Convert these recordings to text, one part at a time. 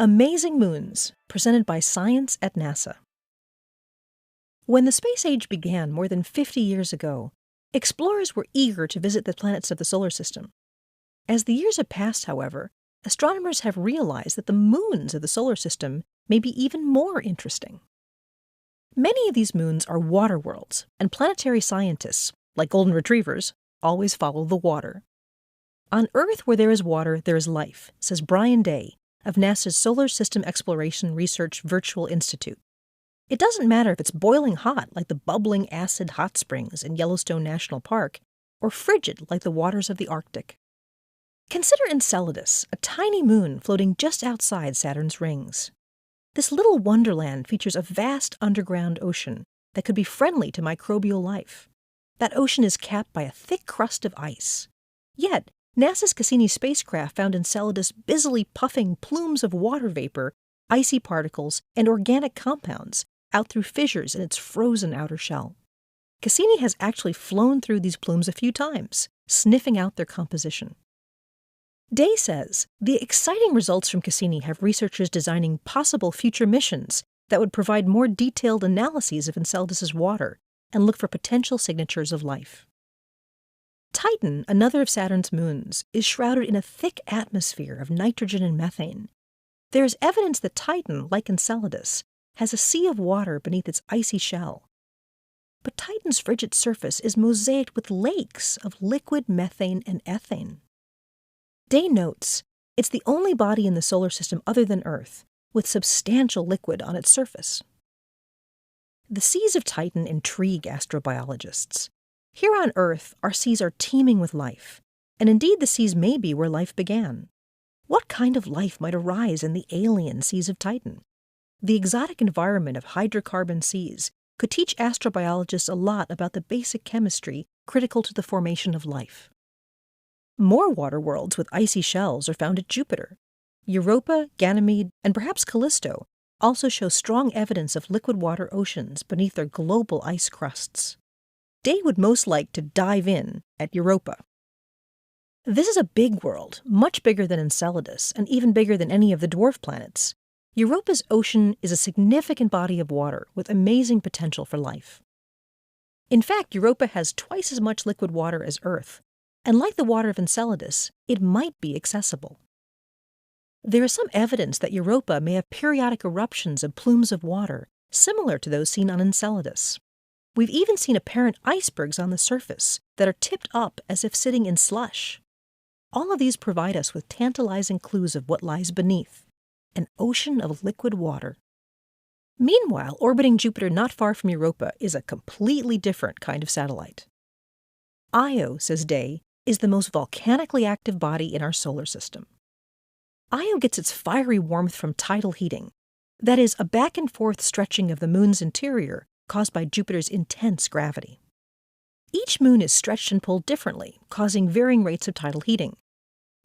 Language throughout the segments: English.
Amazing Moons, presented by Science at NASA. When the space age began more than 50 years ago, explorers were eager to visit the planets of the solar system. As the years have passed, however, astronomers have realized that the moons of the solar system may be even more interesting. Many of these moons are water worlds, and planetary scientists, like golden retrievers, always follow the water. On Earth where there is water, there is life, says Brian Day of NASA's Solar System Exploration Research Virtual Institute. It doesn't matter if it's boiling hot like the bubbling acid hot springs in Yellowstone National Park, or frigid like the waters of the Arctic. Consider Enceladus, a tiny moon floating just outside Saturn's rings. This little wonderland features a vast underground ocean that could be friendly to microbial life. That ocean is capped by a thick crust of ice. Yet, NASA's Cassini spacecraft found Enceladus busily puffing plumes of water vapor, icy particles, and organic compounds out through fissures in its frozen outer shell. Cassini has actually flown through these plumes a few times, sniffing out their composition. Day says the exciting results from Cassini have researchers designing possible future missions that would provide more detailed analyses of Enceladus's water and look for potential signatures of life. Titan, another of Saturn's moons, is shrouded in a thick atmosphere of nitrogen and methane. There is evidence that Titan, like Enceladus, has a sea of water beneath its icy shell. But Titan's frigid surface is mosaicked with lakes of liquid methane and ethane. Day notes it's the only body in the solar system other than Earth with substantial liquid on its surface. The seas of Titan intrigue astrobiologists. Here on Earth, our seas are teeming with life, and indeed the seas may be where life began. What kind of life might arise in the alien seas of Titan? The exotic environment of hydrocarbon seas could teach astrobiologists a lot about the basic chemistry critical to the formation of life. More water worlds with icy shells are found at Jupiter. Europa, Ganymede, and perhaps Callisto also show strong evidence of liquid water oceans beneath their global ice crusts. Day would most like to dive in at Europa. This is a big world, much bigger than Enceladus and even bigger than any of the dwarf planets. Europa's ocean is a significant body of water with amazing potential for life. In fact, Europa has twice as much liquid water as Earth, and like the water of Enceladus, it might be accessible. There is some evidence that Europa may have periodic eruptions of plumes of water similar to those seen on Enceladus. We've even seen apparent icebergs on the surface that are tipped up as if sitting in slush. All of these provide us with tantalizing clues of what lies beneath, an ocean of liquid water. Meanwhile, orbiting Jupiter not far from Europa is a completely different kind of satellite. Io, says Day, is the most volcanically active body in our solar system. Io gets its fiery warmth from tidal heating, that is, a back-and-forth stretching of the moon's interior caused by Jupiter's intense gravity. Each moon is stretched and pulled differently, causing varying rates of tidal heating.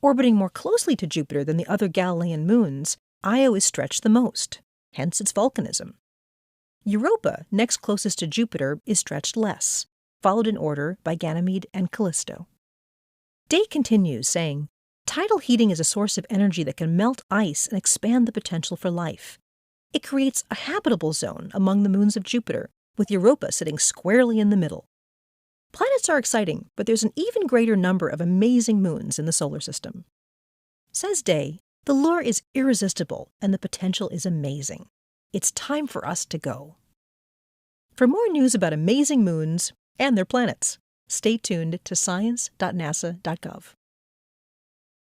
Orbiting more closely to Jupiter than the other Galilean moons, Io is stretched the most, hence its volcanism. Europa, next closest to Jupiter, is stretched less, followed in order by Ganymede and Callisto. Day continues, saying, tidal heating is a source of energy that can melt ice and expand the potential for life. It creates a habitable zone among the moons of Jupiter, with Europa sitting squarely in the middle. Planets are exciting, but there's an even greater number of amazing moons in the solar system. Says Day, the lure is irresistible and the potential is amazing. It's time for us to go. For more news about amazing moons and their planets, stay tuned to science.nasa.gov.